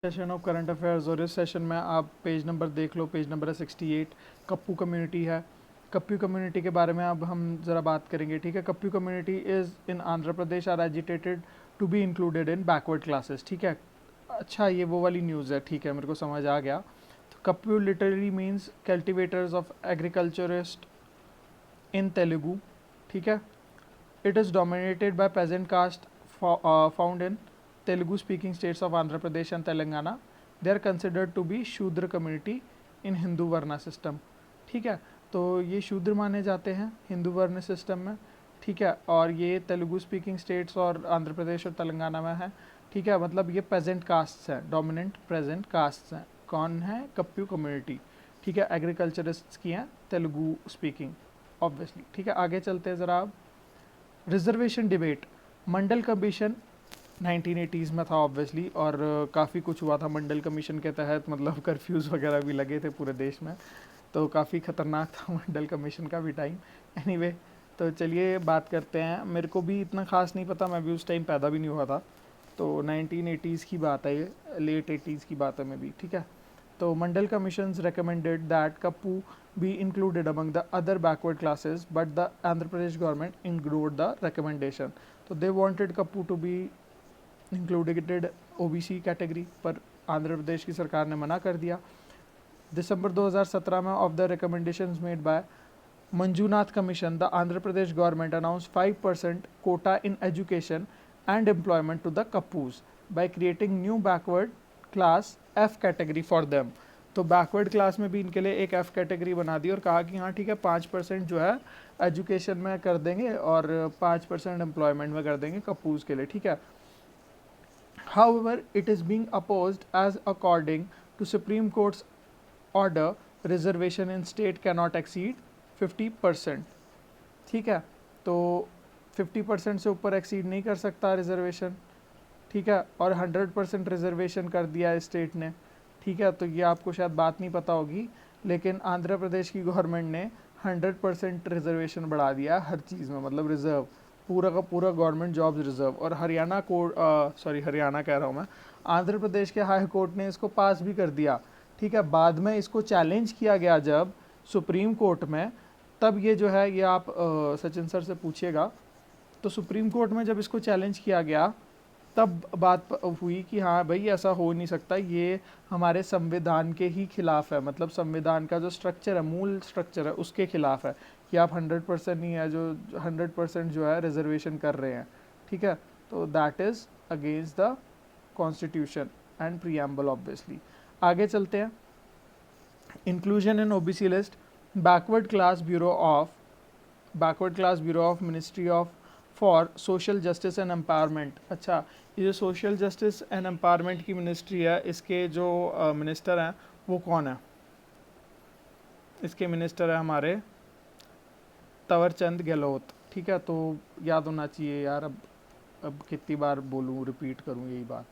Session of current affairs और इस session में आप पेज नंबर देख लो, पेज नंबर है 68। कप्पू कम्युनिटी है। कप्पू कम्युनिटी के बारे में अब हम ज़रा बात करेंगे, ठीक है। Kapu community is in Andhra Pradesh are agitated to be included in backward classes, ठीक है। अच्छा, ये वो वाली न्यूज़ है, ठीक है, मेरे को समझ आ गया। तो Kapu literally means cultivators of agriculturist in Telugu, ठीक है। It is dominated by peasant caste found in Telugu speaking states of Andhra Pradesh and Telangana. They are considered to be Shudra community in Hindu varna system, ठीक है। तो ये शूद्र माने जाते हैं हिंदू वर्ण सिस्टम में, ठीक है। और ये तेलुगु स्पीकिंग स्टेट्स और आंध्र प्रदेश और तेलंगाना में है, ठीक है। मतलब ये पेजेंट कास्ट्स हैं, डोमिनेंट प्रेजेंट कास्ट्स हैं। कौन है? कप्पू कम्युनिटी, ठीक है। एग्रीकल्चरिस्ट्स की हैं, तेलुगु स्पीकिंग ऑब्वियसली, ठीक है। आगे चलते हैं ज़रा। आप रिजर्वेशन डिबेट, मंडल कमीशन 1980s में था ऑब्वियसली, और काफ़ी कुछ हुआ था मंडल कमीशन के तहत, मतलब कर्फ्यूज़ वगैरह भी लगे थे पूरे देश में, तो काफ़ी ख़तरनाक था मंडल कमीशन का भी टाइम। एनीवे, तो चलिए बात करते हैं। मेरे को भी इतना ख़ास नहीं पता, मैं भी उस टाइम पैदा भी नहीं हुआ था, तो 1980s की बात है, ये लेट 80s की बात है मैं भी, ठीक है। तो मंडल commissions recommended that Kappu be included among the other backward classes, but the Andhra Pradesh government ignored the recommendation. तो they wanted Kappu to be included OBC category, पर आंध्र प्रदेश की सरकार ने मना कर दिया। दिसंबर 2017 में of the recommendations made by Manjunath Commission, the Andhra Pradesh government announced 5% quota in education and employment to the Kappus by creating new backward class F category for them. तो backward class में भी इनके लिए एक F category बना दी और कहा कि हाँ ठीक है, 5% जो है एजुकेशन में कर देंगे और 5% एम्प्लॉयमेंट में कर देंगे कपूस के लिए, ठीक है। However, it is being opposed as according to Supreme Court's order, reservation in state cannot exceed 50%, ठीक है। तो 50% से ऊपर एक्सीड नहीं कर सकता रिजर्वेशन, ठीक है। और 100% रिजर्वेशन कर दिया है स्टेट ने, ठीक है। तो ये आपको शायद बात नहीं पता होगी, लेकिन आंध्र प्रदेश की गवर्नमेंट ने 100% रिजर्वेशन बढ़ा दिया हर चीज़ में, मतलब रिजर्व, पूरा का पूरा गवर्नमेंट जॉब्स रिजर्व। और हरियाणा कोर्ट, सॉरी हरियाणा कह रहा हूँ मैं, आंध्र प्रदेश के हाई कोर्ट ने इसको पास भी कर दिया, ठीक है। बाद में इसको चैलेंज किया गया जब सुप्रीम कोर्ट में, तब ये जो है, ये आप सचिन सर से पूछिएगा। तो सुप्रीम कोर्ट में जब इसको चैलेंज किया गया, तब बात हुई कि हाँ भाई ऐसा हो नहीं सकता, ये हमारे संविधान के ही खिलाफ है, मतलब संविधान का जो स्ट्रक्चर है, मूल स्ट्रक्चर है, उसके खिलाफ है कि आप 100% नहीं है, जो 100% जो है रिजर्वेशन कर रहे हैं, ठीक है। तो that is against the constitution and preamble obviously. आगे चलते हैं। Inclusion in OBC list, backward class bureau of ministry of for social justice and empowerment. अच्छा, ये जो सोशल जस्टिस एंड एम्पावरमेंट की मिनिस्ट्री है, इसके जो मिनिस्टर हैं वो कौन है? इसके मिनिस्टर है हमारे तवरचंद गहलोत, ठीक है। तो याद होना चाहिए यार, अब कितनी बार बोलूँ, रिपीट करूँ यही बात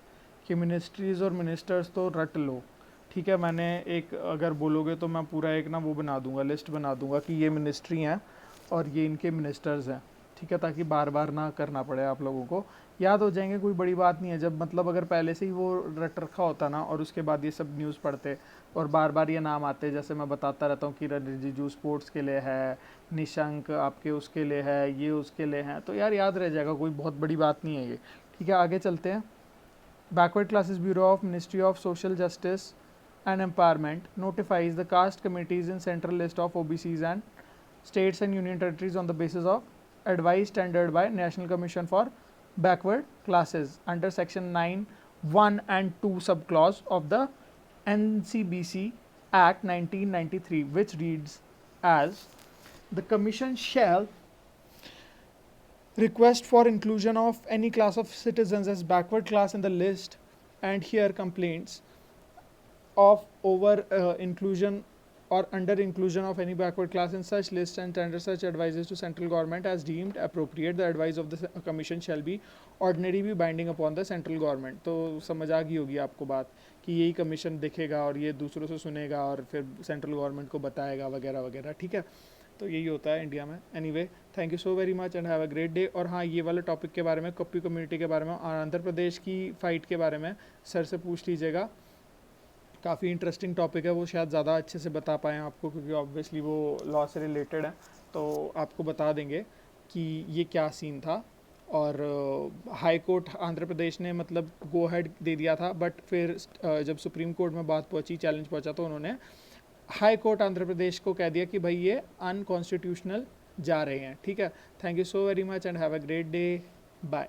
कि मिनिस्ट्रीज़ और मिनिस्टर्स तो रट लो, ठीक है। मैंने एक, अगर बोलोगे तो मैं पूरा एक ना वो बना दूंगा, लिस्ट बना दूंगा कि ये मिनिस्ट्री हैं और ये इनके मिनिस्टर्स हैं, ठीक है, ताकि बार बार ना करना पड़े, आप लोगों को याद हो जाएंगे, कोई बड़ी बात नहीं है। जब मतलब अगर पहले से ही वो रट रखा होता ना, और उसके बाद ये सब न्यूज़ पढ़ते और बार बार ये नाम आते, जैसे मैं बताता रहता हूँ किरण रिजिजू स्पोर्ट्स के लिए है, निशंक आपके उसके लिए है, ये उसके लिए हैं, तो यार याद रह जाएगा, कोई बहुत बड़ी बात नहीं है ये, ठीक है। आगे चलते हैं। Backward classes bureau of ministry of social justice and empowerment notifies the caste committees in central list of OBCs and states and union territories on the basis of advice tendered by National Commission for Backward Classes under section 9 1 and 2 subclause of the NCBC Act 1993, which reads as the commission shall request for inclusion of any class of citizens as backward class in the list and hear complaints of over inclusion or under inclusion of any backward class in such list and tender such advices to central government as deemed appropriate. The advice of the commission shall be ordinary be binding upon the central government. तो समझ आ गई होगी आपको बात कि यही commission देखेगा और ये दूसरों से सुनेगा और फिर सेंट्रल गवर्नमेंट को बताएगा वगैरह वगैरह, ठीक है। तो यही होता है इंडिया में। Anyway, thank you so very much and have a great day. और हाँ, ये वाले टॉपिक के बारे में, कप्पू कम्युनिटी के बारे में और आंध्र प्रदेश की फ़ाइट के बारे में सर से पूछ लीजिएगा। काफ़ी इंटरेस्टिंग टॉपिक है, वो शायद ज़्यादा अच्छे से बता पाएँ आपको, क्योंकि ऑब्वियसली वो लॉ से रिलेटेड है, तो आपको बता देंगे कि ये क्या सीन था। और हाई कोर्ट आंध्र प्रदेश ने मतलब गो हेड दे दिया था, बट फिर जब सुप्रीम कोर्ट में बात पहुंची, चैलेंज पहुंचा, तो उन्होंने हाई कोर्ट आंध्र प्रदेश को कह दिया कि भाई ये अनकॉन्स्टिट्यूशनल जा रहे हैं। ठीक है, thank you so very much and have a great day, bye.